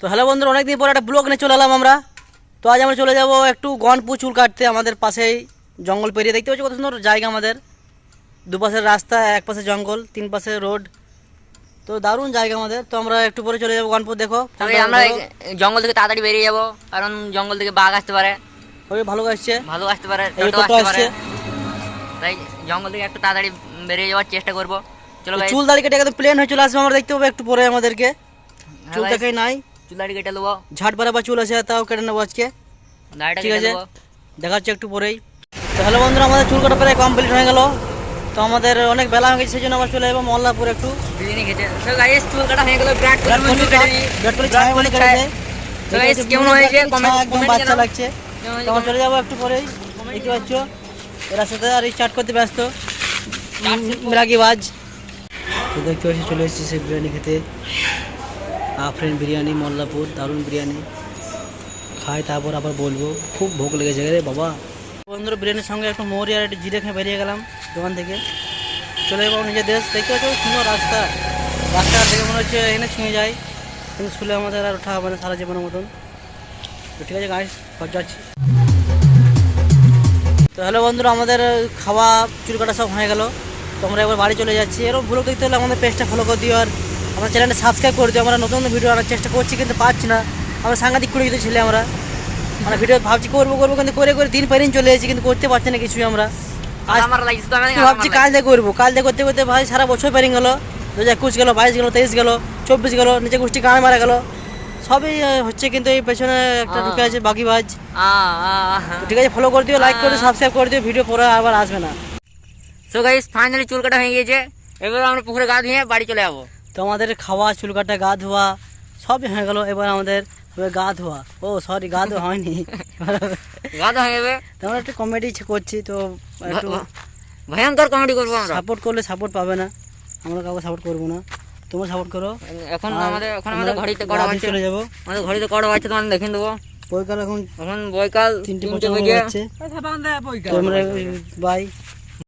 তো হ্যালো বন্ধুরা, অনেকদিন পর একটা ব্লগ নিয়ে চলে এলাম আমরা। তো আজ আমরা চলে যাব একটু গনপুর চুল কাটতে। আমাদের পাশেই জঙ্গল পেরিয়ে, দেখতে পাচ্ছি কত সুন্দর জায়গা আমাদের। দুপাশের রাস্তা, এক পাশে জঙ্গল, তিন পাশে রোড, তো দারুণ জায়গা আমাদের। তো আমরা একটু পরে চলে যাবো গনপুর। দেখো আমরা জঙ্গল থেকে তাড়াতাড়ি বেরিয়ে যাবো, কারণ জঙ্গল থেকে বাঘ আসতে পারে, ওই ভালো আসছে, ভালো আসতে পারে, এই টোটো টোটো আসতে পারে। আসছে। তাই জঙ্গল থেকে একটু তাড়াতাড়ি বেরিয়ে যাওয়ার চেষ্টা করবো। চলো ভাই, চুল দাড়ি কেটে একদম প্লেন হয়ে চলে আসবে, আমরা দেখতে পাবো একটু পরে আমাদেরকে। চুল দেখাই নাই, চুল দাড়ি কেটে নেবো, ঝাট বারাবার চুল আছে, তাও কেটে নেবো আজকে। দাড়িটা ঠিক কেটে আছে, নেবো। দেখা হচ্ছে একটু পরেই। তো হ্যালো বন্ধুরা, আমাদের চুল কাটা প্রায় কমপ্লিট হয়ে গেল। তো আমাদের অনেক বেলা হয়ে গেছে, সেই জন্য আবার চলে যাবো মল্লাপুর একটু। বিরিয়ানি খেতে। তো গাইস, চুল কাটা হয়ে গেল, বিরাট বিরাট কোহলি ছায়া বলে কেটেছে। তো গাইস, কেমন হয়েছে কমেন্ট একদম বাচ্চা লাগছে। তো আমরা চলে যাবো একটু পরেই, দেখতে পাচ্ছ এরা সাথে আর স্টার্ট করতে ব্যস্ত মিরাগিবাজ। তো দেখতে পাচ্ছি চলে এসেছি সেই বিরিয়ানি খেতে। আফরিন বিরিয়ানি মল্লাপুর, দারুণ বিরিয়ানি। খাই তারপর আবার বলবো, খুব ভোগ লেগেছে রে বাবা। বন্ধুরা, বিরিয়ানির সঙ্গে একটু মোহরি আর একটু জিরে খেয়ে বেরিয়ে গেলাম দোকান থেকে। চলে যাবো নিজের দেশ। দেখতে পাচ্ছ সুন্দর রাস্তা, রাস্তাঘাট থেকে মনে হচ্ছে এখানে ছুঁয়ে যায়, কিন্তু শুলে আমাদের আর ওঠা হবে না সারা জীবনের মতন। তো ঠিক আছে গাইস, ঘর যাচ্ছি। তো হ্যালো বন্ধুরা, আমাদের খাওয়া চুল কাটা সব হয়ে গেল। তো আমরা এবার বাড়ি চলে যাচ্ছি। এরকম ব্লগ দেখতে হলে আমাদের পেজটা ফলো করে দিও, আর আমার চ্যানেলটা সাবস্ক্রাইব করে দিও। আমরা নতুন নতুন ভিডিও আনার চেষ্টা করছি, কিন্তু পাচ্ছি না। আমরা সাংঘাতিক করে দিতে ছেলে, আমরা মানে ভিডিও ভাবছি করবো করবো, কিন্তু করে করে দিন পেরিয়ে চলে এসেছি, কিন্তু করতে পারছি না কিছুই। আমরা আজ আমার লাগছে তো, আমি ভাবছি কাল দিয়ে করবো, কাল দিয়ে করতে করতে ভাই সারা বছর পেরিয়ে গেলো। 2021 গেলো, 22 গেলো, 23 গেলো, 24 গেলো, নিচে গোষ্ঠী গান মারা গেলো, সবই হচ্ছে। কিন্তু এই পেছনে একটা ঢুকে আছে বাকিবাজ। তো ঠিক আছে, ফলো করে দিও, লাইক করে দিও, সাবস্ক্রাইব করে দিও। ভিডিও পরে আবার আসবে না। সো গাইস, ফাইনালি চুল কাটা হয়ে গিয়েছে। এবার আমরা পুকুরে গা ধুয়ে বাড়ি চলে যাবো। তো আমাদের খাওয়া, চুল কাটা, গা ধোয়া সবই হয়ে গেল। এবার আমাদের গা ধোয়া, ও সরি গা ধোয়া হয়নি, গা ধোয়া হয়ে যাবে। তো আমরা একটু কমেডি করছি, তো একটু ভয়ঙ্কর কমেডি করবো আমরা। সাপোর্ট করলে সাপোর্ট পাবে না, আমরা কাউকে সাপোর্ট করবো না, তোমরা সাপোর্ট করো। এখন আর আমাদের ঘড়িতে কড়া বাজছে, চলে যাবো। আমাদের ঘড়িতে কড়া বাজছে, তোমাদের দেখে দেবো। বৈকাল এখন এখন বৈকাল 3:55 বেজে বাজছে। তো আমরা বাই।